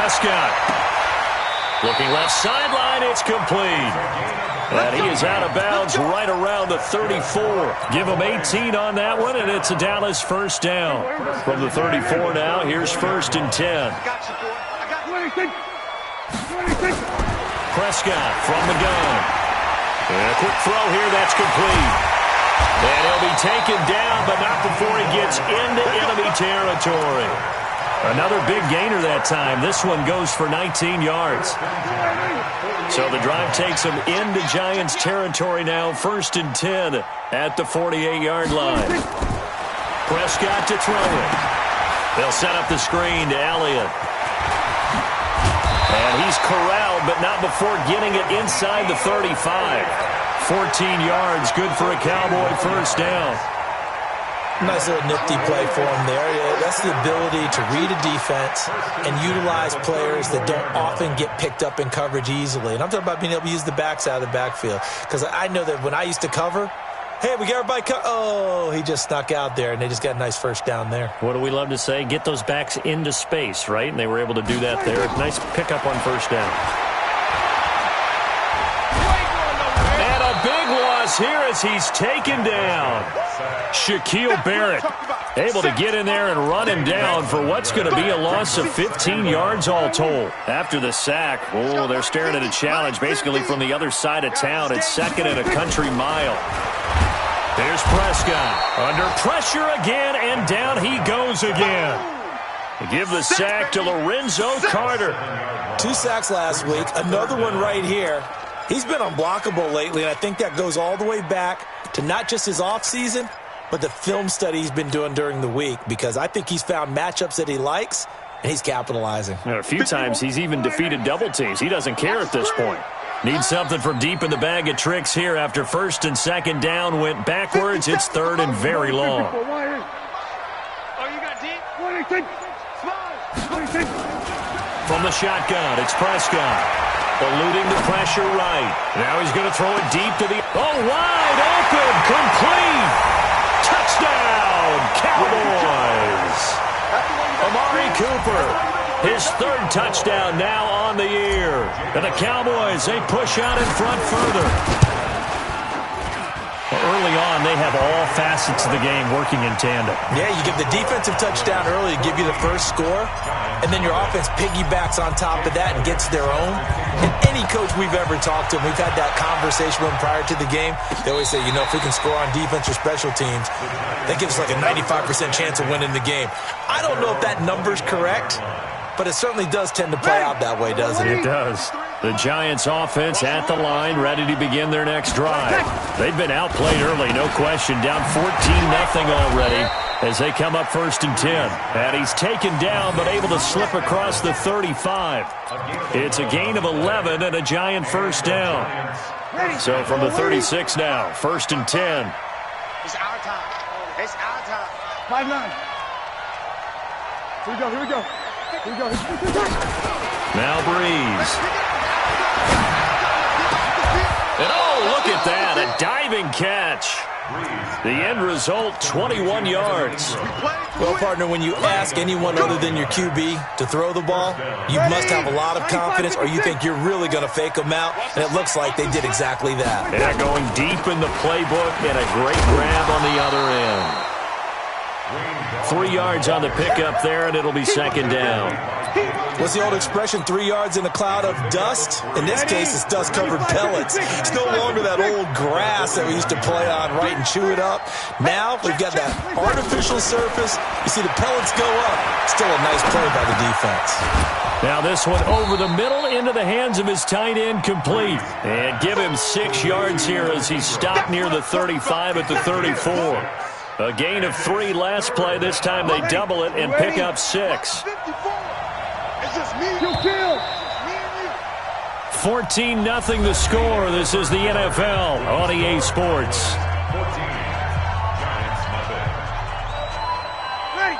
Prescott. Looking left sideline, it's complete. And he is out of bounds right around the 34. Give him 18 on that one, and it's a Dallas first down. From the 34 now, here's 1st and 10. Prescott from the gun. And a quick throw here, that's complete. And he'll be taken down, but not before he gets into enemy territory. Another big gainer that time. This one goes for 19 yards. So the drive takes him into Giants territory now. 1st and 10 at the 48-yard line. Prescott to throw it. They'll set up the screen to Elliott. And he's corralled, but not before getting it inside the 35. 14 yards, good for a Cowboy first down. Nice little nifty play for him there. Yeah, that's the ability to read a defense and utilize players that don't often get picked up in coverage easily. And I'm talking about being able to use the backs out of the backfield. Because I know that when I used to cover, hey, we got everybody oh, he just snuck out there, and they just got a nice first down there. What do we love to say? Get those backs into space, right? And they were able to do that there. Nice pickup on first down. And a big loss here as he's taken down. Shaquille Barrett able to get in there and run him down for what's going to be a loss of 15 yards all told. After the sack, oh, they're staring at a challenge basically from the other side of town. It's 2nd and a country mile. There's Prescott under pressure again, and down he goes again. Give the sack to Lorenzo Carter. 2 sacks last week, another one right here. He's been unblockable lately, and I think that goes all the way back to not just his offseason, but the film study he's been doing during the week, because I think he's found matchups that he likes, and he's capitalizing. A few times he's even defeated double teams. He doesn't care at this point. Needs something from deep in the bag of tricks here after 1st and 2nd down. Went backwards. It's 3rd and very long. From the shotgun, it's Prescott. Eluding the pressure right. Now he's going to throw it deep to the... Oh, wide open. Complete. Touchdown, Cowboys. Amari Cooper, his 3rd touchdown now on the year. And the Cowboys, they push out in front further. Well, early on, they have all facets of the game working in tandem. Yeah, you give the defensive touchdown early to give you the first score, and then your offense piggybacks on top of that and gets their own. And any coach we've ever talked to, we've had that conversation with them prior to the game. They always say, you know, if we can score on defense or special teams, that gives us like a 95% chance of winning the game. I don't know if that number's correct, but it certainly does tend to play out that way, doesn't it? It does. The Giants offense at the line, ready to begin their next drive. They've been outplayed early, no question. Down 14-0 already as they come up 1st and 10. And he's taken down but able to slip across the 35. It's a gain of 11 and a Giant first down. So from the 36 now, 1st and 10. It's our time. It's our time. 5-9. Here we go, here we go. Here we go. Now Breeze. And oh, look at that, a diving catch. The end result, 21 yards. Well, partner, when you ask anyone other than your QB to throw the ball, you must have a lot of confidence, or you think you're really going to fake them out, and it looks like they did exactly that. Yeah, going deep in the playbook and a great grab on the other end. 3 yards on the pickup there, and it'll be 2nd down. What's the old expression, 3 yards in a cloud of dust? In this case, it's dust-covered pellets. It's no longer that old grass that we used to play on, right, and chew it up. Now we've got that artificial surface. You see the pellets go up. Still a nice play by the defense. Now this one over the middle into the hands of his tight end, complete. And give him 6 yards here as he's stopped near the 35 at the 34. A gain of 3 last play. This time they double it and pick up 6. 14-0 the score. This is the NFL on EA Sports.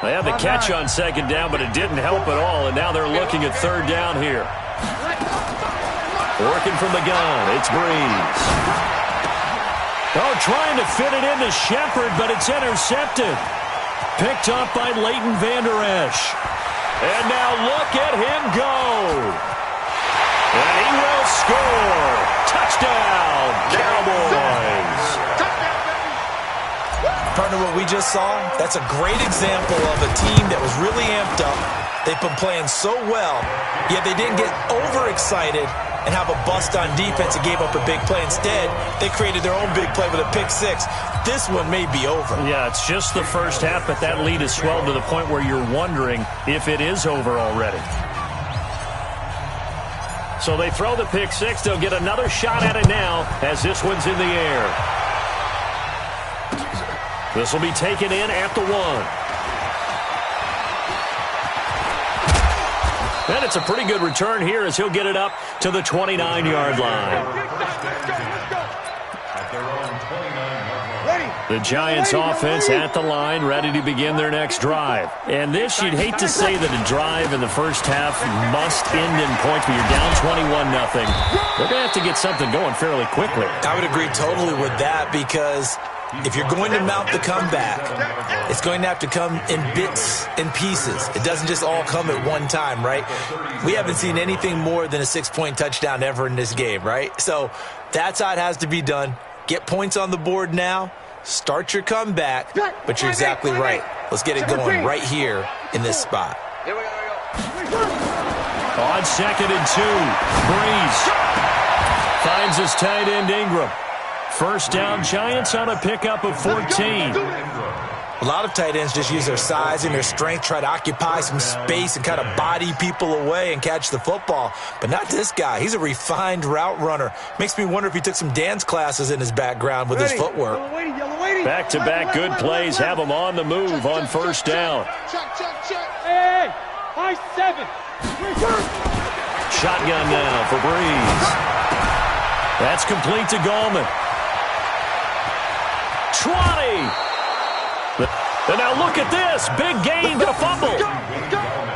They had the catch on 2nd down, but it didn't help at all, and now they're looking at 3rd down here. Working from the gun, it's Breeze. Oh, trying to fit it into Shepard, but it's intercepted. Picked up by Leighton Vander Esch. And now look at him go. of what we just saw? That's a great example of a team that was really amped up. They've been playing so well, yet they didn't get overexcited and have a bust on defense and gave up a big play. Instead, they created their own big play with a pick six. This one may be over. Yeah, it's just the first half, but that lead has swelled to the point where you're wondering if it is over already. So they throw the pick six. They'll get another shot at it now as this one's in the air. This will be taken in at the 1. And it's a pretty good return here as he'll get it up to the 29-yard line. The Giants offense at the line, ready to begin their next drive. And this, you'd hate to say that a drive in the first half must end in points, but you're down 21-0. They're going to have to get something going fairly quickly. I would agree totally with that because if you're going to mount the comeback, it's going to have to come in bits and pieces. It doesn't just all come at one time, right? We haven't seen anything more than a 6-point touchdown ever in this game, right? So that's how it has to be done. Get points on the board now. Start your comeback, but you're exactly right. Let's get it going right here in this spot. On 2nd and 2, Breeze finds his tight end Ingram. First down, Giants on a pickup of 14. A lot of tight ends just use their size and their strength, try to occupy some space and kind of body people away and catch the football. But not this guy. He's a refined route runner. Makes me wonder if he took some dance classes in his background with his footwork. Back-to-back good plays have him on the move on first down. Hey, high 7. Shotgun now for Breeze. That's complete to Gallman. 20. And now look at this. Big gain, but a fumble.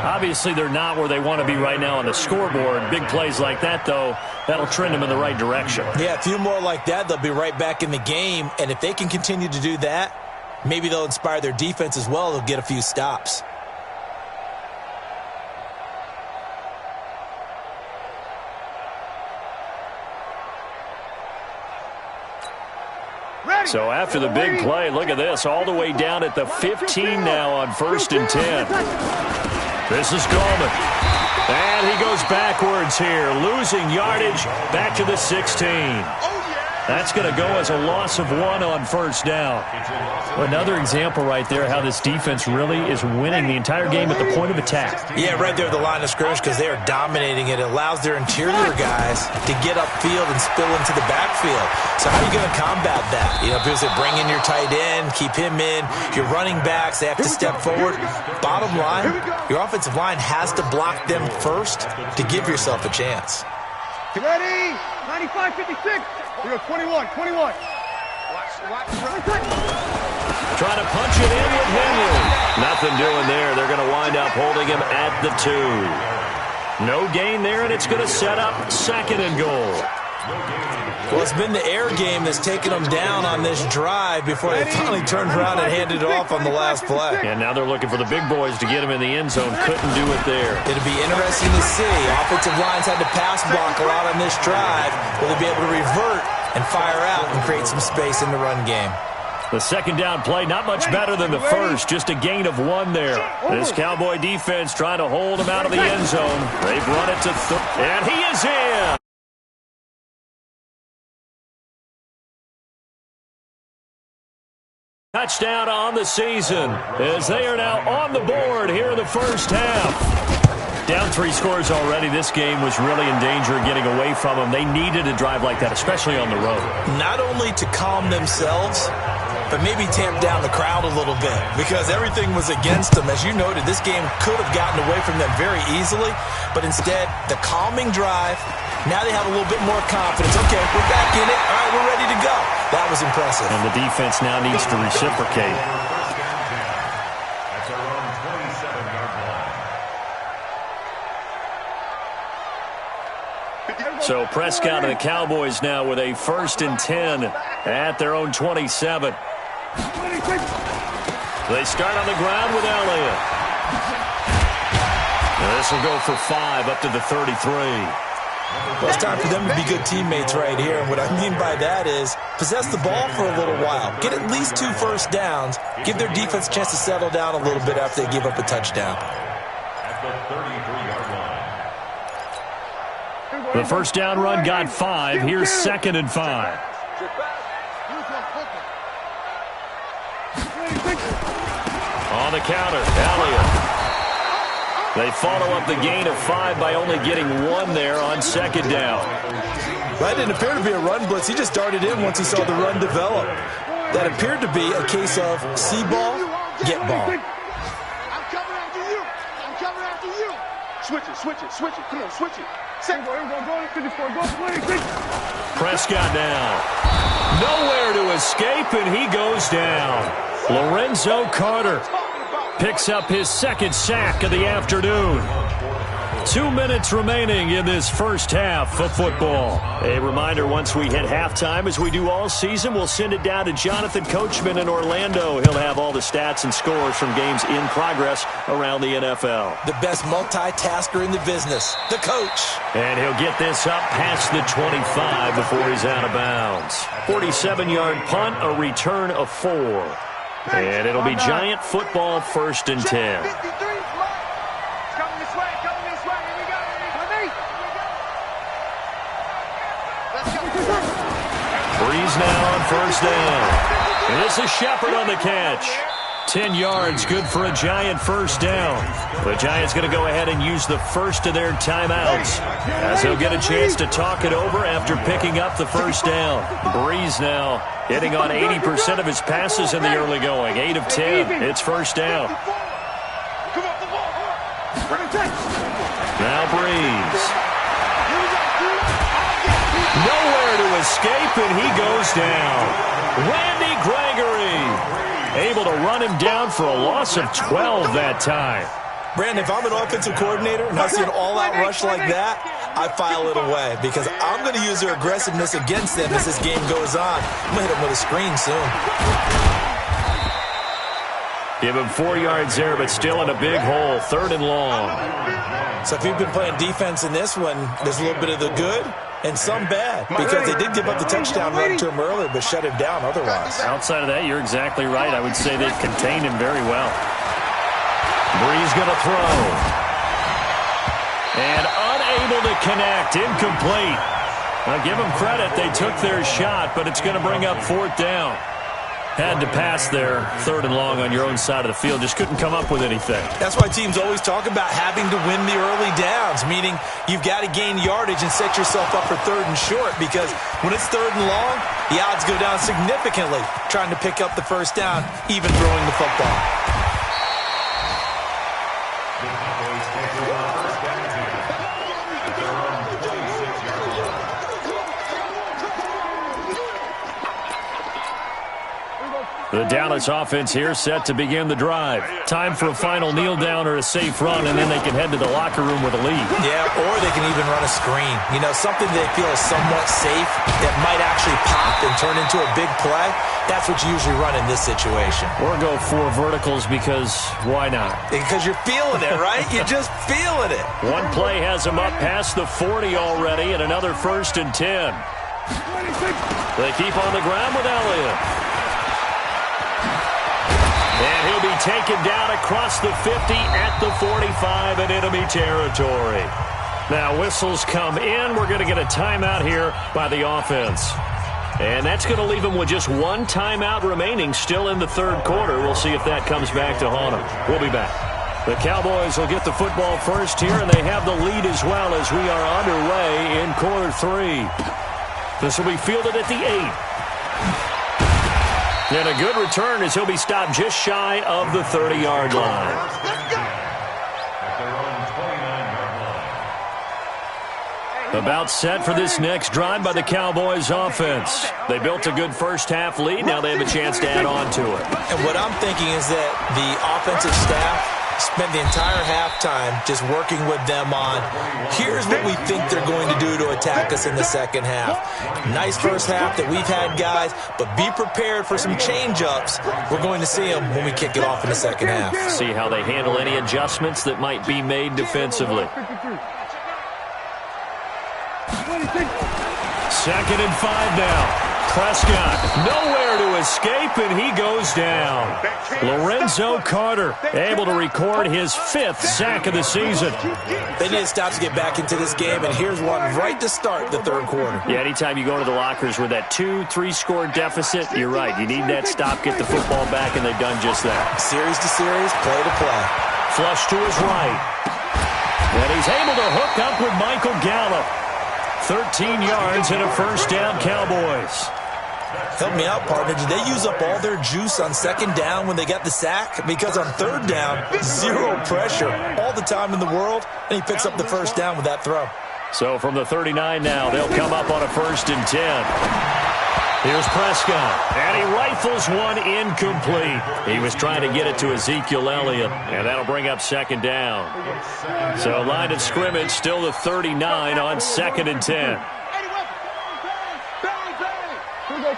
Obviously, they're not where they want to be right now on the scoreboard. Big plays like that, though, that'll trend them in the right direction. Yeah, a few more like that, they'll be right back in the game. And if they can continue to do that, maybe they'll inspire their defense as well. They'll get a few stops. So after the big play, look at this, all the way down at the 15 now on 1st and 10. This is Gallman. And he goes backwards here, losing yardage back to the 16. That's going to go as a loss of 1 on first down. Another example right there how this defense really is winning the entire game at the point of attack. Yeah, right there at the line of scrimmage because they are dominating it. It allows their interior guys to get upfield and spill into the backfield. So how are you going to combat that? You know, because they bring in your tight end, keep him in. Your running backs, they have to step forward. Bottom line, your offensive line has to block them first to give yourself a chance. Get ready, 95-56. We go 21. Trying to punch it in with Henry. Nothing doing there. They're going to wind up holding him at the 2. No gain there, and it's going to set up 2nd and goal. Well, it's been the air game that's taken them down on this drive before they finally turned around and handed it off on the last play. And now they're looking for the big boys to get him in the end zone. Couldn't do it there. It'll be interesting to see. Offensive lines had to pass block a lot on this drive. Will they be able to revert and fire out and create some space in the run game? The 2nd down play, not much better than the first, just a gain of 1 there. This Cowboy defense trying to hold him out of the end zone. They've run it to and he is in. Touchdown on the season as they are now on the board here in the first half. Down 3 scores already. This game was really in danger of getting away from them. They needed a drive like that, especially on the road. Not only to calm themselves, but maybe tamp down the crowd a little bit because everything was against them. As you noted, this game could have gotten away from them very easily, but instead, the calming drive, now they have a little bit more confidence. Okay, we're back in it. All right, we're ready to go. That was impressive. And the defense now needs to reciprocate. So Prescott and the Cowboys now with a 1st and 10 at their own 27. They start on the ground with Elliott. And this will go for 5 up to the 33. Well, it's time for them to be good teammates right here. And what I mean by that is possess the ball for a little while. Get at least 2 first downs. Give their defense a chance to settle down a little bit after they give up a touchdown. The first down run got 5. Here's 2nd and 5. On the counter, Elliott. They follow up the gain of 5 by only getting 1 there on 2nd down. That didn't appear to be a run blitz. He just darted in once he saw the run develop. That appeared to be a case of see ball, get ball. I'm coming after you. I'm coming after you. Switch it, switch it, switch it. Come on, switch it. Prescott down. Nowhere to escape, and he goes down. Lorenzo Carter picks up his 2nd sack of the afternoon. 2 minutes remaining in this first half of football. A reminder, once we hit halftime, as we do all season, we'll send it down to Jonathan Coachman in Orlando. He'll have all the stats and scores from games in progress around the NFL. The best multitasker in the business, the coach. And he'll get this up past the 25 before he's out of bounds. 47-yard punt, a return of 4. And it'll be Giant football, 1st and 10. Breeze now on 1st down. And this is Shepard on the catch. 10 yards, good for a Giant 1st down. The Giants going to go ahead and use the first of their timeouts, as they'll get a chance to talk it over after picking up the 1st down. Breeze now hitting on 80% of his passes in the early going. 8 of 10. It's 1st down. Now Breeze. Nowhere to escape, and he goes down. Randy Gregory able to run him down for a loss of 12 that time. Brandon, if I'm an offensive coordinator and I see an all-out rush like that, I file it away because I'm going to use their aggressiveness against them as this game goes on. I'm going to hit them with a screen soon. Give him 4 yards there, but still in a big hole. 3rd and long. So if you've been playing defense in this one, there's a little bit of the good and some bad, because they did give up the touchdown run to him earlier, but shut him down otherwise. Outside of that, you're exactly right. I would say they've contained him very well. Breeze going to throw. And unable to connect. Incomplete. Now give them credit. They took their shot, but it's going to bring up 4th down. Had to pass there, 3rd and long on your own side of the field. Just couldn't come up with anything. That's why teams always talk about having to win the early downs, meaning you've got to gain yardage and set yourself up for 3rd and short, because when it's 3rd and long, the odds go down significantly trying to pick up the 1st down, even throwing the football. The Dallas offense here set to begin the drive. Time for a final kneel down or a safe run, and then they can head to the locker room with a lead. Yeah, or they can even run a screen. You know, something they feel is somewhat safe that might actually pop and turn into a big play. That's what you usually run in this situation. Or go 4 verticals, because why not? Because you're feeling it, right? You're just feeling it. One play has them up past the 40 already, and another 1st and 10. They keep on the ground with Elliott. And he'll be taken down across the 50 at the 45 in enemy territory. Now whistles come in. We're going to get a timeout here by the offense. And that's going to leave them with just 1 timeout remaining still in the 3rd quarter. We'll see if that comes back to haunt them. We'll be back. The Cowboys will get the football first here, and they have the lead as well as we are underway in quarter 3. This will be fielded at the 8. And a good return as he'll be stopped just shy of the 30-yard line. About set for this next drive by the Cowboys offense. They built a good first-half lead. Now they have a chance to add on to it. And what I'm thinking is that the offensive staff spent the entire halftime just working with them on, here's what we think they're going to do to attack us in the second half. Nice first half that we've had, guys, but be prepared for some change-ups. We're going to see them when we kick it off in the second half. See how they handle any adjustments that might be made defensively. Second and 5 now. Prescott nowhere to escape, and he goes down. Lorenzo Carter able to record his 5th sack of the season. They need to stop to get back into this game, and here's one right to start the third quarter. Yeah, anytime you go to the lockers with that 2-3 score deficit, you're right. You need that stop, get the football back, and they've done just that. Series to series, play to play. Flush to his right. And he's able to hook up with Michael Gallup. 13 yards and a first down, Cowboys. Help me out, partner. Did they use up all their juice on second down when they got the sack? Because on third down, zero pressure all the time in the world, and he picks up the first down with that throw. So from the 39 now, they'll come up on a 1st and 10. Here's Prescott, and he rifles one incomplete. He was trying to get it to Ezekiel Elliott, and that'll bring up 2nd down. So line of scrimmage, still the 39 on 2nd and 10.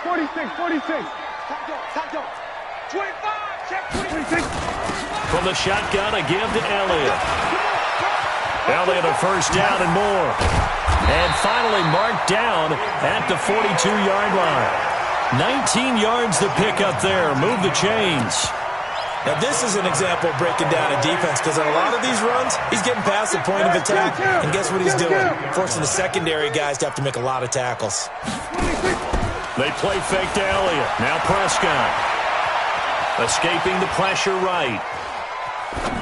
46. 25, check 26. From the shotgun, a give to Elliott. Elliott a first down and more. And finally marked down at the 42-yard line. 19 yards to pick up there. Move the chains. Now this is an example of breaking down a defense, because on a lot of these runs, he's getting past the point of attack, and guess what he's doing? Forcing the secondary guys to have to make a lot of tackles. They play fake to Elliott. Now Prescott. Escaping the pressure right.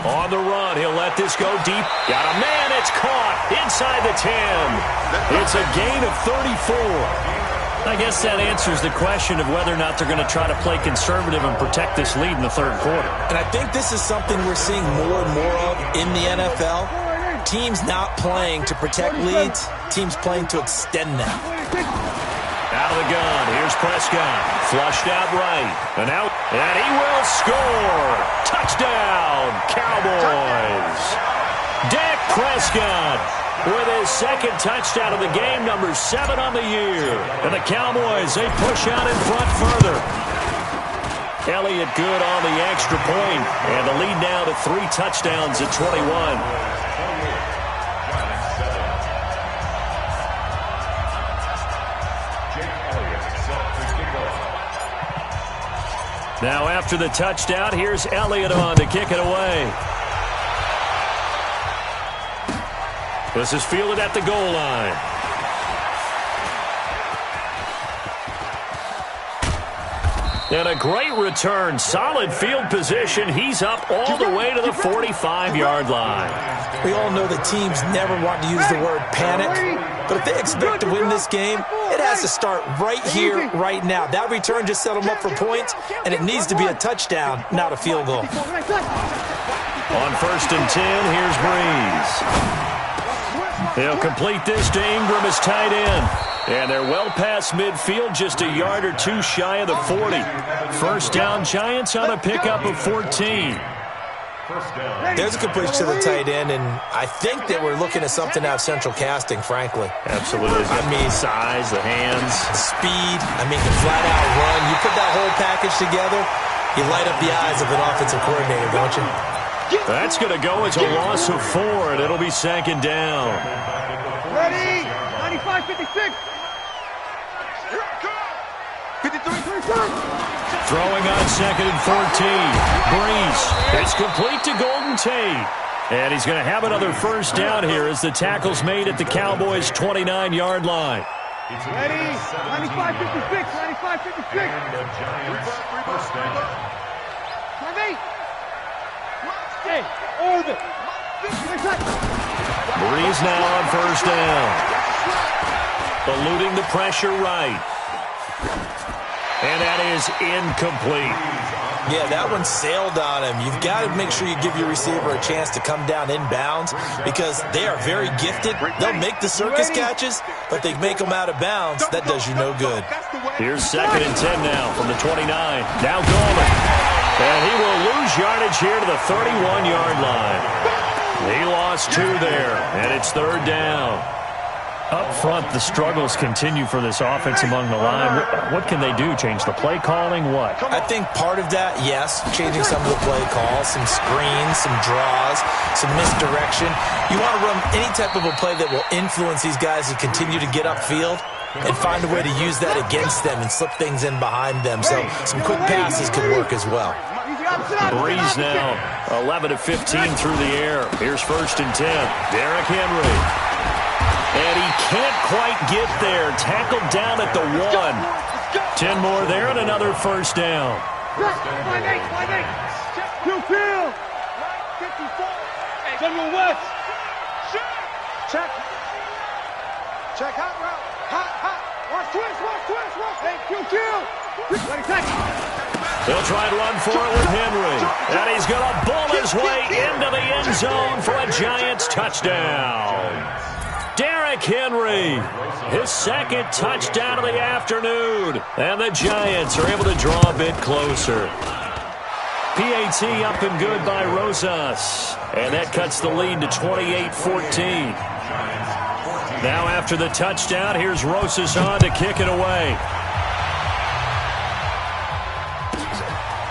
On the run, he'll let this go deep. Got a man, it's caught inside the 10. It's a gain of 34. I guess that answers the question of whether or not they're going to try to play conservative and protect this lead in the third quarter. And I think this is something we're seeing more and more of in the NFL. Teams not playing to protect leads, teams playing to extend them. Out of the gun, here's Prescott. Flushed out right. And out, and he will score. Touchdown, Cowboys. Dak Prescott with his 2nd touchdown of the game, number 7 on the year. And the Cowboys, they push out in front further. Elliott good on the extra point, and the lead now to 3 touchdowns at 21. Now after the touchdown, here's Elliott on to kick it away. This is fielded at the goal line. And a great return. Solid field position. He's up all the way to the 45-yard line. We all know that teams never want to use the word panic, but if they expect to win this game, it has to start right here, right now. That return just set them up for points, and it needs to be a touchdown, not a field goal. On 1st and 10, here's Breeze. He'll complete this to Ingram as tight end. And they're well past midfield, just a yard or 2 shy of the 40. First down, Giants on a pickup of 14. There's a completion to the tight end, and I think that we're looking at something out of central casting, frankly. Absolutely. I mean, size, the hands. Speed, the flat-out run. You put that whole package together, you light up the eyes of an offensive coordinator, don't you? That's going to go as a loss of 4, and it'll be 2nd down. Ready? 95, 56. 53. Throwing on 2nd and 14. Breeze. It's complete to Golden Tate. And he's going to have another first down here as the tackle's made at the Cowboys' 29-yard line. Ready? 95, 56. 95, 56. Hey, Orbit. Breeze now on first down. Eluding the pressure right. And that is incomplete. Yeah, that one sailed on him. You've got to make sure you give your receiver a chance to come down inbounds because they are very gifted. They'll make the circus catches, but they make them out of bounds. That does you no good. Here's 2nd and 10 now from the 29. Now Goldman. And he will lose yardage here to the 31-yard line. He lost 2 there, and it's 3rd down. Up front, the struggles continue for this offense among the line. What can they do? Change the play calling? What? I think part of that, yes, changing some of the play calls, some screens, some draws, some misdirection. You want to run any type of a play that will influence these guys to continue to get upfield and find a way to use that against them and slip things in behind them. So some quick passes could work as well. Breeze now, 11 of 15 through the air. Here's 1st and 10. Derrick Henry. And he can't quite get there. Tackled down at the 1. 10 more there and another 1st down. 5-8. Two field. 54. General West. Check. Check hot route. Hot. Watch twist. Hey, two kill. Ready, set. They'll try and run for it with Henry. And he's going to bull his way into the end zone for a Giants touchdown. Derrick Henry, his 2nd touchdown of the afternoon. And the Giants are able to draw a bit closer. PAT up and good by Rosas. And that cuts the lead to 28-14. Now after the touchdown, here's Rosas on to kick it away.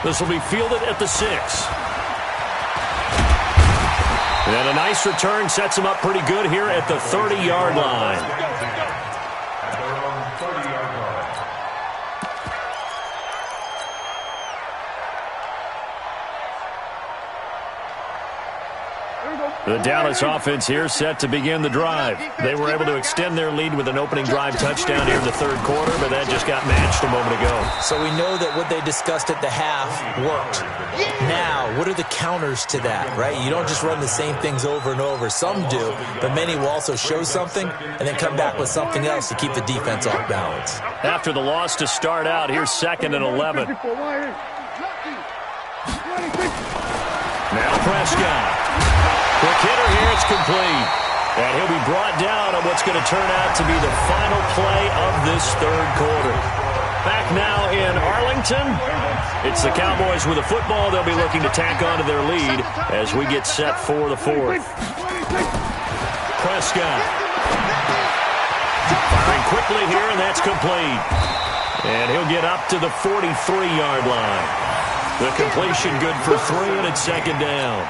This will be fielded at the 6. And a nice return sets him up pretty good here at the 30-yard line. The Dallas offense here set to begin the drive. They were able to extend their lead with an opening drive touchdown here in the 3rd quarter, but that just got matched a moment ago. So we know that what they discussed at the half worked. Now, what are the counters to that, right? You don't just run the same things over and over. Some do, but many will also show something and then come back with something else to keep the defense off balance. After the loss to start out, here's 2nd and 11. Now Prescott. Quick hitter here, it's complete. And he'll be brought down on what's going to turn out to be the final play of this 3rd quarter. Back now in Arlington, it's the Cowboys with a football. They'll be looking to tack onto their lead as we get set for the 4th. Prescott. Firing quickly here, and that's complete. And he'll get up to the 43-yard line. The completion good for 3, and it's 2nd down.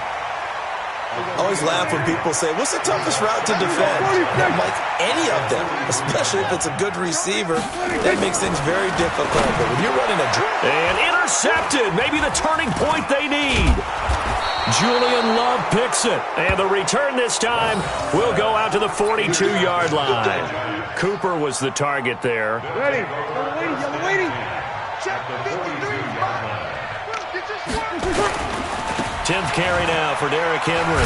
I always laugh when people say, what's the toughest route to defend? And I'm like, any of them, especially if it's a good receiver. That makes things very difficult. But when you're running a drill. And intercepted. Maybe the turning point they need. Julian Love picks it. And the return this time will go out to the 42-yard line. Cooper was the target there. Ready. Yellow lady. Check 53. 10th carry now for Derrick Henry.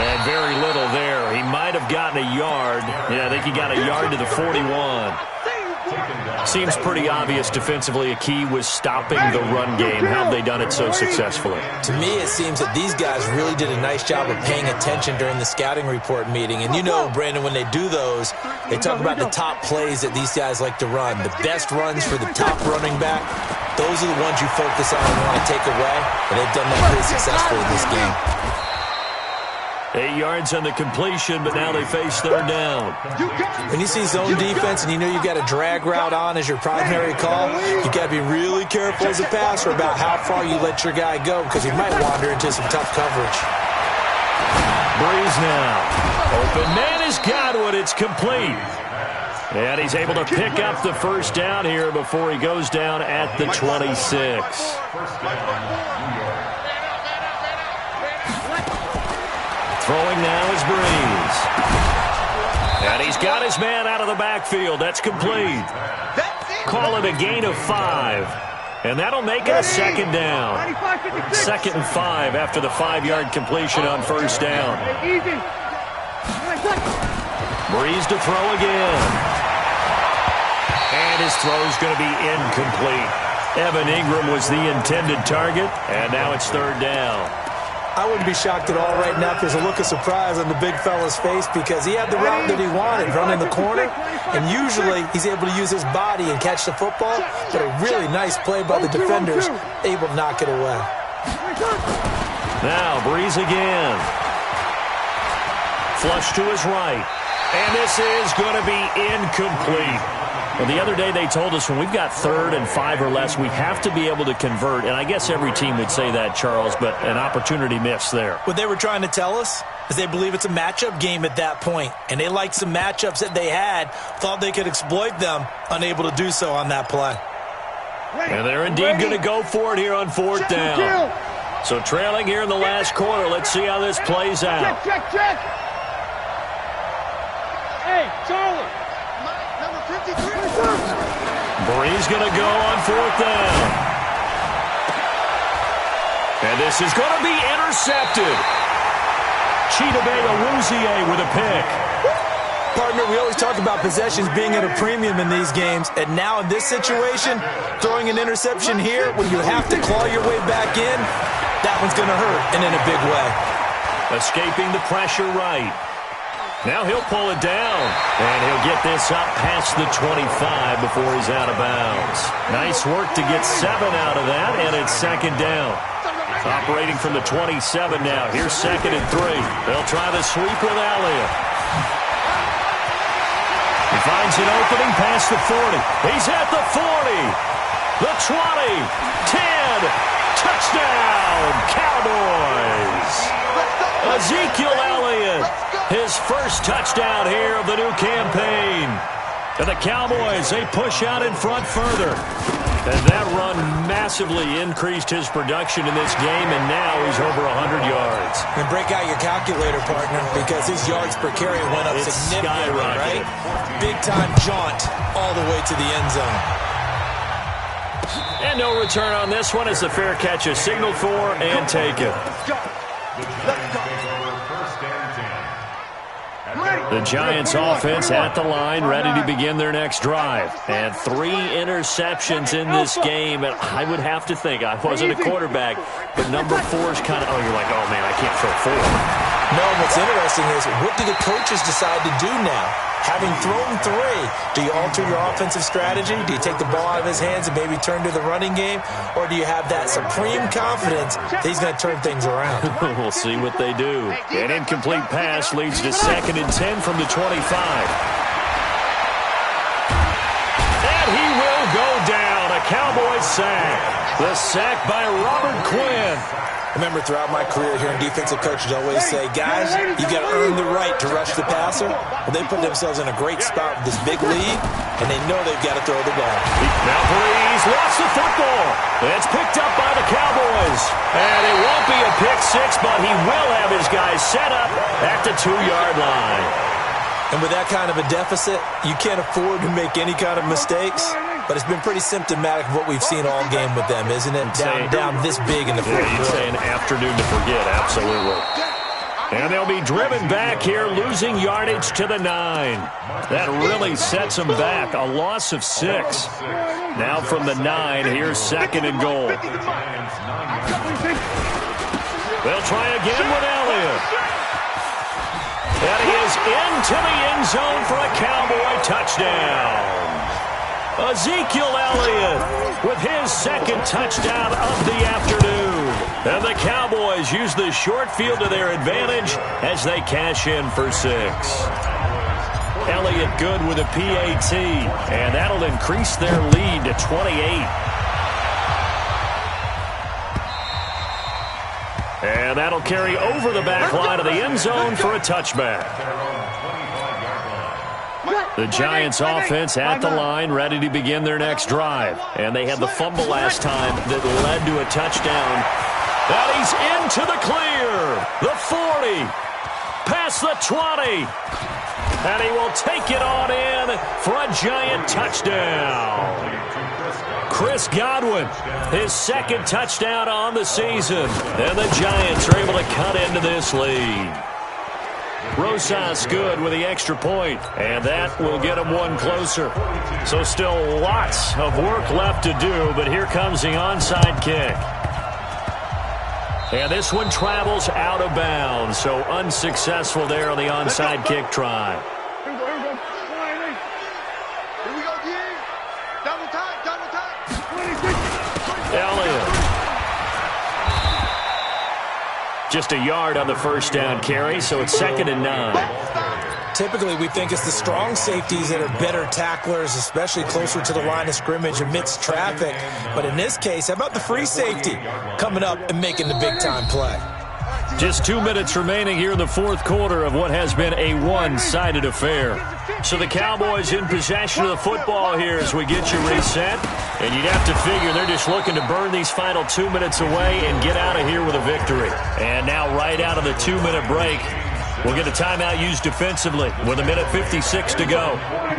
And very little there. He might have gotten a yard. Yeah, I think he got a yard to the 41. Seems pretty obvious defensively a key was stopping the run game. How have they done it so successfully? To me, it seems that these guys really did a nice job of paying attention during the scouting report meeting. And you know, Brandon, when they do those, they talk about the top plays that these guys like to run. The best runs for the top running back, those are the ones you focus on and want to take away. And they've done that pretty successfully in this game. 8 yards on the completion, but now they face 3rd down. When you see zone defense and you know you've got a drag route on as your primary call, you've got to be really careful as a passer about how far you let your guy go because he might wander into some tough coverage. Breeze now. Open man is Godwin. It's complete. And he's able to pick up the 1st down here before he goes down at the 26. Throwing now is Breeze. And he's got his man out of the backfield. That's complete. Call it a gain of 5. And that'll make it a 2nd down. 2nd and 5 after the 5-yard completion on 1st down. Breeze to throw again. And his throw's going to be incomplete. Evan Ingram was the intended target, and now it's 3rd down. I wouldn't be shocked at all right now if there's a look of surprise on the big fella's face because he had the route that he wanted, running the corner, and usually he's able to use his body and catch the football, but a really nice play by the defenders, able to knock it away. Now, Breeze again. Flush to his right. And this is going to be incomplete. Well, the other day they told us when we've got 3rd and 5 or less, we have to be able to convert. And I guess every team would say that, Charles, but an opportunity missed there. What they were trying to tell us is they believe it's a matchup game at that point. And they liked some matchups that they had, thought they could exploit them, unable to do so on that play. And they're indeed going to go for it here on 4th down. So trailing here in the last quarter. Let's see how this plays out. Check. Hey, Charlie. Number 53. Bree's going to go on 4th down. And this is going to be intercepted. Chidobe Awuzie with a pick. Partner, we always talk about possessions being at a premium in these games, and now in this situation, throwing an interception here when you have to claw your way back in, that one's going to hurt, and in a big way. Escaping the pressure right. Now he'll pull it down, and he'll get this up past the 25 before he's out of bounds. Nice work to get 7 out of that, and it's 2nd down. Operating from the 27 now. Here's 2nd and 3. They'll try the sweep with Elliott. He finds an opening past the 40. He's at the 40. The 20. 10. Touchdown, Cowboys. Ezekiel Elliott, his first touchdown here of the new campaign. And the Cowboys, they push out in front further. And that run massively increased his production in this game, and now he's over 100 yards. And break out your calculator, partner, because his yards per carry went up significantly, right? Big-time jaunt all the way to the end zone. And no return on this one as the fair catch is signaled for and taken. The Giants offense at the line, ready to begin their next drive. And 3 interceptions in this game. And I would have to think, I wasn't a quarterback, but number 4 is kind of, you're like, oh, man, I can't throw 4. No, what's interesting is, what do the coaches decide to do now? Having thrown 3, do you alter your offensive strategy? Do you take the ball out of his hands and maybe turn to the running game? Or do you have that supreme confidence that he's going to turn things around? We'll see what they do. An incomplete pass leads to 2nd and 10 from the 25. And he will go down. A Cowboys sack. The sack by Robert Quinn. Remember, throughout my career here in defensive coaches always say, guys, you got to earn the right to rush the passer. Well, they put themselves in a great spot with this big lead, and they know they've got to throw the ball. Now Breeze lost the football. It's picked up by the Cowboys. And it won't be a pick 6, but he will have his guys set up at the 2-yard line. And with that kind of a deficit, you can't afford to make any kind of mistakes. But it's been pretty symptomatic of what we've seen all game with them, isn't it? Down this big in the fourth. You'd say an afternoon to forget, absolutely. And they'll be driven back here, losing yardage to the 9. That really sets them back. A loss of 6. Now from the 9, here's 2nd and goal. They'll try again with Elliott. And he is into the end zone for a Cowboy touchdown. Ezekiel Elliott with his 2nd touchdown of the afternoon. And the Cowboys use the short field to their advantage as they cash in for 6. Elliott good with a PAT, and that'll increase their lead to 28. And that'll carry over the back line of the end zone for a touchback. The Giants offense at the line, ready to begin their next drive. And they had the fumble last time that led to a touchdown. And he's into the clear. The 40. Past the 20. And he will take it on in for a Giant touchdown. Chris Godwin, his 2nd touchdown on the season. And the Giants are able to cut into this lead. Rosas good with the extra point, and that will get him one closer. So still lots of work left to do, but here comes the onside kick. And this one travels out of bounds, so unsuccessful there on the onside kick try. Here we go, D. Double time. Elliott. Just a yard on the first down carry, so it's 2nd and 9. typically we think it's the strong safeties that are better tacklers, especially closer to the line of scrimmage amidst traffic. But in this case, how about the free safety coming up and making the big-time play? Just 2 minutes remaining here in the fourth quarter of what has been a one-sided affair. So the Cowboys in possession of the football here as we get you reset. And you'd have to figure they're just looking to burn these final 2 minutes away and get out of here with a victory. And now right out of the 2-minute break, we'll get a timeout used defensively with 1:56 to go. I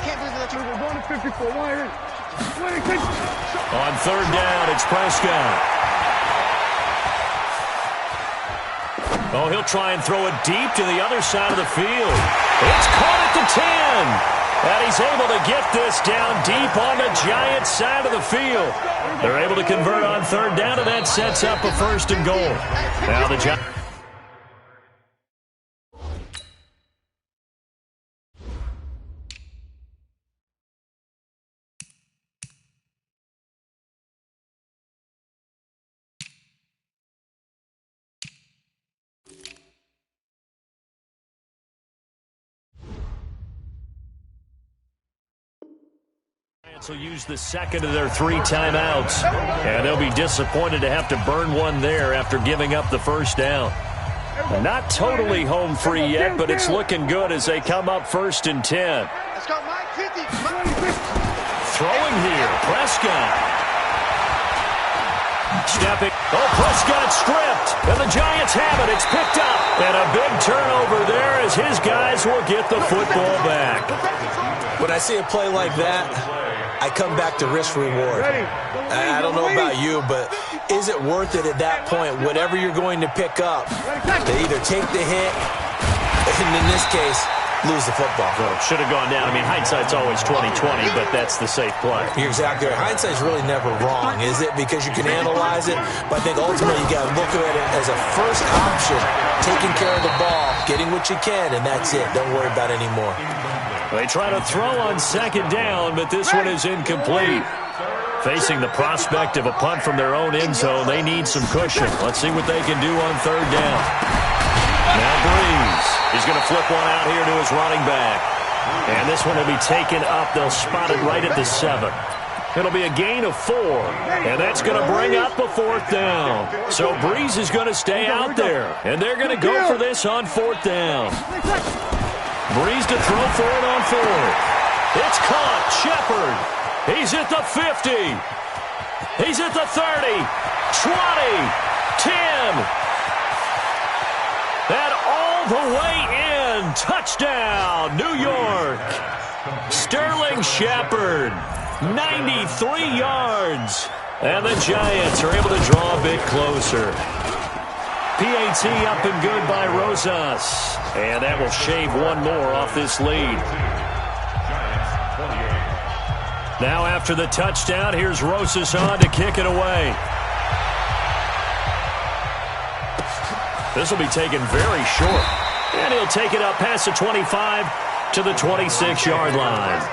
can't believe that you're going to 54. On third down, it's Prescott. Oh, he'll try and throw it deep to the other side of the field. It's caught at the 10. And he's able to get this down deep on the Giants side of the field. They're able to convert on third down, and that sets up a first and goal. Now the Giants. Will use the second of their 3 timeouts, and they'll be disappointed to have to burn one there after giving up the first down. Not totally home free yet, but it's looking good as they come up first and 10. Let's go, Mike. 50. Throwing here, Prescott. Stepping. Oh, Prescott stripped, and the Giants have it. It's picked up, and a big turnover there as his guys will get the football back. When I see a play like that, I come back to risk reward. I don't know about you, but is it worth it at that point? Whatever you're going to pick up, they either take the hit, and in this case, lose the football. Should have gone down. I mean, hindsight's always 20/20, but that's the safe play. You're exactly right. Hindsight's really never wrong, is it? Because you can analyze it, but I think ultimately you got to look at it as a first option, taking care of the ball, getting what you can, and that's it. Don't worry about it anymore. They try to throw on second down, but this one is incomplete. Facing the prospect of a punt from their own end zone, they need some cushion. Let's see what they can do on third down. Now Breeze. He's going to flip one out here to his running back. And this one will be taken up. They'll spot it right at the 7. It'll be a gain of 4. And that's going to bring up a fourth down. So Breeze is going to stay out there. And they're going to go for this on fourth down. Breeze to throw for it on 4th. It's caught. Shepard. He's at the 50. He's at the 30. 20. 10. And all the way in. Touchdown, New York. Sterling Shepard. 93 yards. And the Giants are able to draw a bit closer. PAT up and good by Rosas. And that will shave one more off this lead. Now after the touchdown, here's Rosas on to kick it away. This will be taken very short. And he'll take it up past the 25 to the 26-yard line.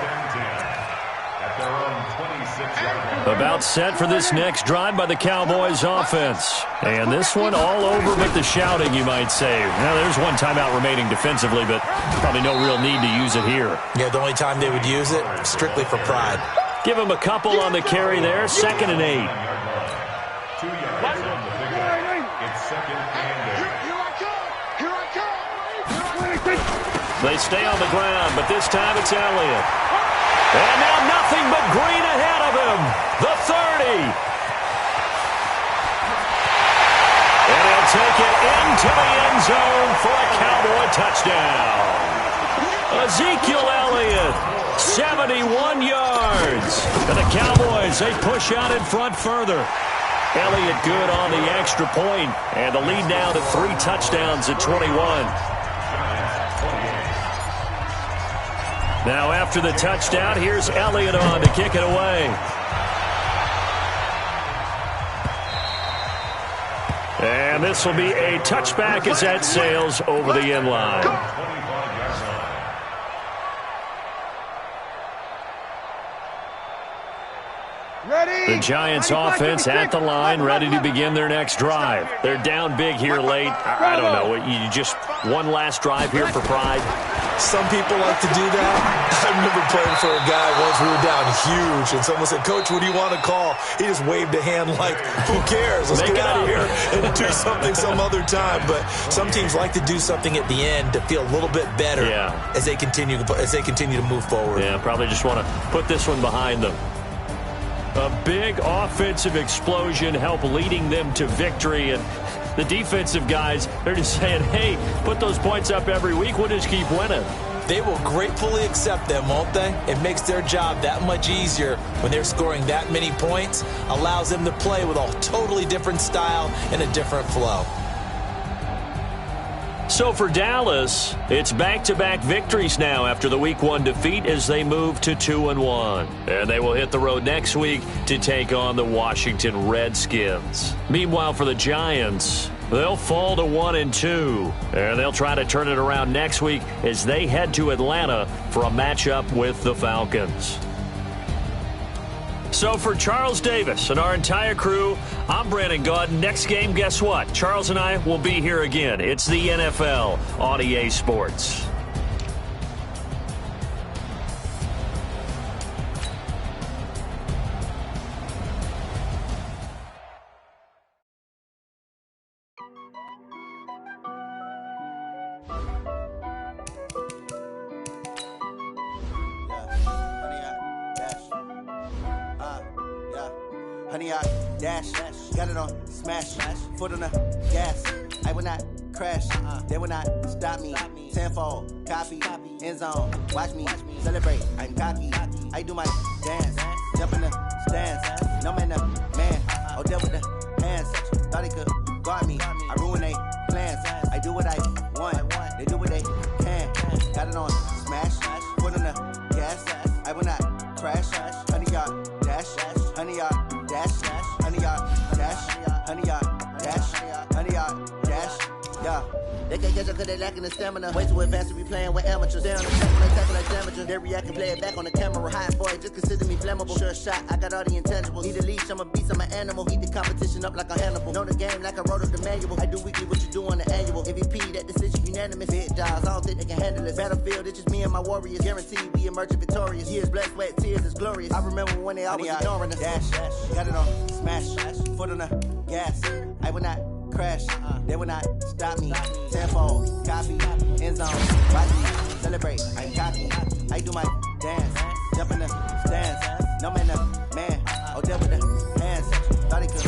About set for this next drive by the Cowboys offense. And this one all over but the shouting, you might say. Now, there's one timeout remaining defensively, but probably no real need to use it here. Yeah, the only time they would use it, strictly for pride. Give him a couple on the carry there. 2nd and 8. They stay on the ground, but this time it's Elliott. And now nothing but green ahead of him. The 30. And he'll take it into the end zone for a Cowboy touchdown. Ezekiel Elliott, 71 yards. And the Cowboys, they push out in front further. Elliott good on the extra point, and the lead now to 3 touchdowns at 21. Now after the touchdown, here's Elliott on to kick it away. And this will be a touchback as that sails over the end line. The Giants offense at the line, ready to begin their next drive. They're down big here late. I don't know. You just One last drive here for Pride. Some people like to do that. I remember playing for a guy once. We were down huge, and someone said, "Coach, what do you want to call?" He just waved a hand like, "Who cares? Let's get out of here and do something some other time." But some teams like to do something at the end to feel a little bit better as they continue to move forward. Yeah, probably just want to put this one behind them. A big offensive explosion helped leading them to victory, and the defensive guys, they're just saying, hey, put those points up every week. We'll just keep winning. They will gratefully accept them, won't they? It makes their job that much easier when they're scoring that many points. Allows them to play with a totally different style and a different flow. So for Dallas, it's back-to-back victories now after the Week 1 defeat as they move to 2-1. And they will hit the road next week to take on the Washington Redskins. Meanwhile, for the Giants, they'll fall to 1-2. And they'll try to turn it around next week as they head to Atlanta for a matchup with the Falcons. So for Charles Davis and our entire crew, I'm Brandon Gaud. Next game, guess what? Charles and I will be here again. It's the NFL on EA Sports. Honey, I dash, got it on smash, foot on the gas. I will not crash, they will not stop me. Tenfold, copy, end zone, watch me celebrate. I'm cocky, I do my dance, jump in the stands. No man, oh, deal with the hands. Thought he could guard me, I ruin they plans. I do what I want, they do what they can. Got it on smash, foot on the gas. I will not crash, honey, y'all dash, honey, y'all dash, honey, y'all dash, honey, y'all dash, honey, y'all dash, yeah. They can't catch up cause they lacking the stamina. Way too advanced to be playing with amateurs. Stay on the track when they tackle like damages. They react and play it back on the camera. Hot boy, just consider me flammable. Sure shot, I got all the intangibles. Need a leash, I'm a beast, I'm an animal. Heat the competition up like a Hannibal. Know the game like I wrote up the manual. I do weekly what you do on the annual. MVP, that decision unanimous. Big jobs, I don't think they can handle it. Battlefield, it's just me and my warriors. Guaranteed we emerging victorious. Years, blood, sweat, tears, it's glorious. I remember when they always ignoring us. Dash, got it on smash, foot on the gas. I will not crash, they will not stop me. Tenfold, copy, end zone, watch me celebrate. I'm cocky, I do my dance, jump in the stands. No man, oh, deal with the hands. Thought he could